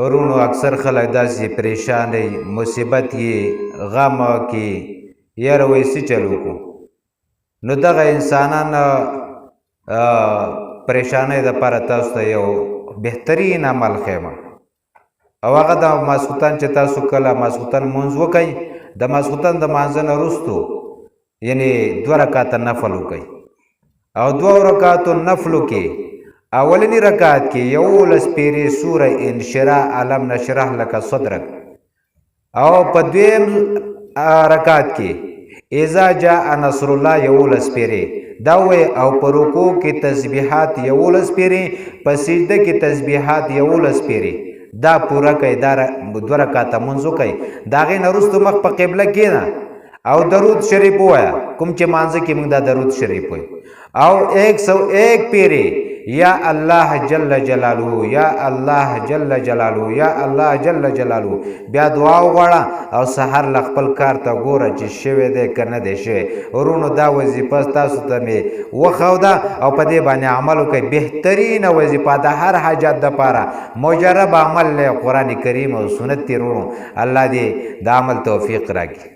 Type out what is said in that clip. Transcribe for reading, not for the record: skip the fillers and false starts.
ورونو اکثر خلک داسې پریشان مصیبت کې غم کې یاره وایي څه چل وکړو نو دغه انسانان پریشانۍ دپاره تاسو ته یو بهترین عمل ښیم او هغه د ماسخوتن چې تاسو کله ماسخوتن لمونځ وکئ د ماسخوتن د لمانځه نه وروستو یعنې 2 رکاته نفل وکئ او 2 رکاتو نفلو کې اولنی رکعت کې 11 پیرې سوره انشراح علم نشرح لك صدرک او په دویم رکعت کې اذا جاء نصر الله 11 پیرې دا وای او په رکوع کې تسبیحات 11 پیرې په سجده کې تسبیحات 11 پیرې دا پورا کوي دا 2 رکعاته منځ کوي دا غي نرستو مخ په قبله کېنا او درود شریف وایا کوم چې مانځه کې موږ دا درود شریف وای او 101 پیرې یا الله جل جلاله یا الله جل جلاله یا الله جل جلاله بیا دعا وغواړه او سحر لخپل کار ته ګوره چې شوی دی که نه دی شوی ورونو دا وظیفه تاسو ته مې وښوده او په دې باندې عمل وکړئ بهترینه وظیفه د هر حاجت دپاره مجرب عمل دی قرآن کریم او سنت دی ورونو الله دې د عمل توفیق راکړي